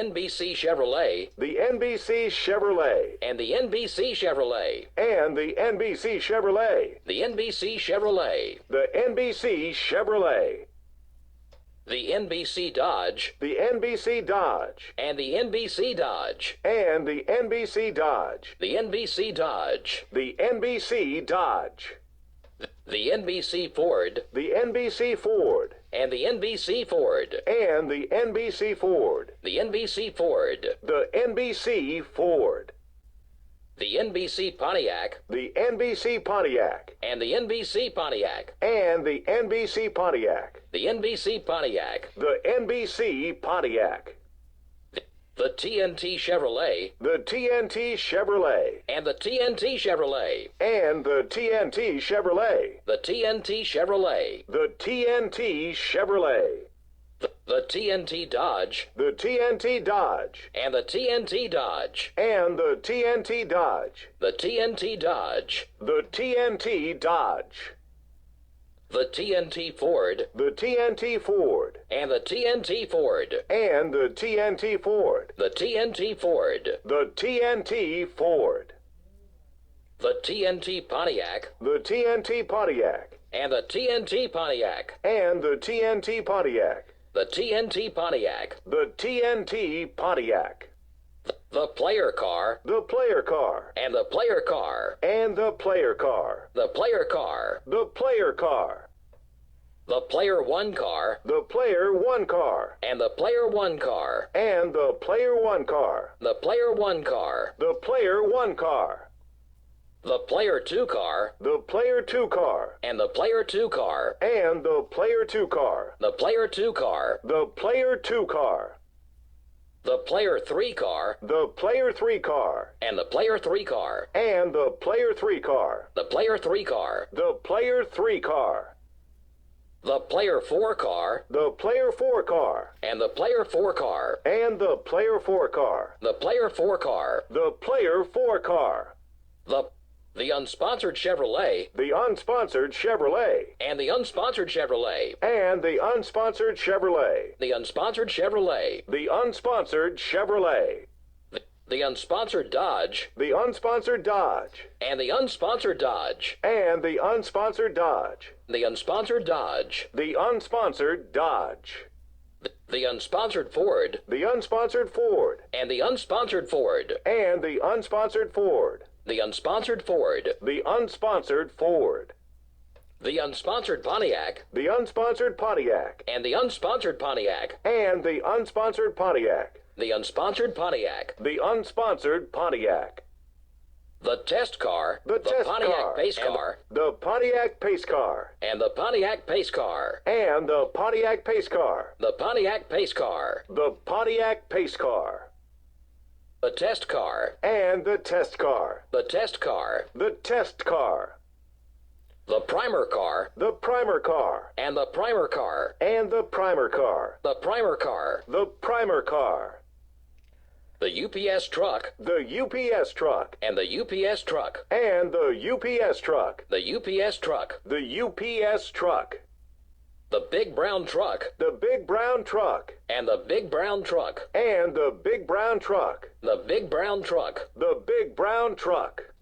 NBC Chevrolet, the NBC Chevrolet, and the NBC Chevrolet, and the NBC Chevrolet, the NBC Chevrolet, the NBC Chevrolet, the NBC Dodge, the NBC Dodge, and the NBC Dodge, and the NBC Dodge, the NBC Dodge, the NBC Dodge, the NBC Ford, the NBC Ford, and the NBC Ford, and the NBC Ford, the NBC Ford, the NBC Ford, the NBC Pontiac, the NBC Pontiac, and the NBC Pontiac, and the NBC Pontiac, the NBC Pontiac, the NBC Pontiac, the TNT Chevrolet, the TNT Chevrolet, and the TNT Chevrolet, and the TNT Chevrolet, the TNT Chevrolet, the TNT Chevrolet, the TNT Dodge, the TNT Dodge, and the TNT Dodge, and the TNT Dodge, the TNT Dodge, the TNT Dodge, the TNT Ford, the TNT Ford, and the TNT Ford, and the TNT Ford, the TNT Ford, the TNT Ford, the TNT Pontiac, the TNT Pontiac, and the TNT Pontiac, and the TNT Pontiac, the TNT Pontiac, the TNT Pontiac, the player car, the player car, and the player car, and the player car, the player car, the player car, the player one car, the player one car, and the player one car, and the player one car, the player one car, the player one car, the player two car, the player two car, and the player two car, and the player two car, the player two car, the player two car, the player three car, the player three car, and the player three car, and the player three car, the player three car, the player three car, the player four car, the player four car, and the player four car, and the player four car, the player four car, the player four car, the unsponsored Chevrolet, the unsponsored Chevrolet, and the unsponsored Chevrolet, and the unsponsored Chevrolet, the unsponsored Chevrolet, the unsponsored Chevrolet, the unsponsored Dodge, the unsponsored Dodge, and the unsponsored Dodge, and the unsponsored Dodge, the unsponsored Dodge, the unsponsored Dodge, the unsponsored Ford, the unsponsored Ford, and the unsponsored Ford, and the unsponsored Ford, the unsponsored Ford, the unsponsored Ford, the unsponsored Pontiac, the unsponsored Pontiac, and the unsponsored Pontiac, and the unsponsored Pontiac, the unsponsored Pontiac, the unsponsored Pontiac, the test car, the test Pontiac car, pace car, the Pontiac pace car, and the Pontiac pace car, and the Pontiac pace car, the Pontiac pace car, the Pontiac pace car, the test car, and the test car, the test car, the test car, the primer car, the primer car, and the primer car, and the primer car, the primer car, the primer car, the UPS truck, the UPS truck, and the UPS truck, and the UPS truck, the UPS truck, the UPS truck, the big brown truck, the big brown truck, and the big brown truck, and the big brown truck, the big brown truck, the big brown truck,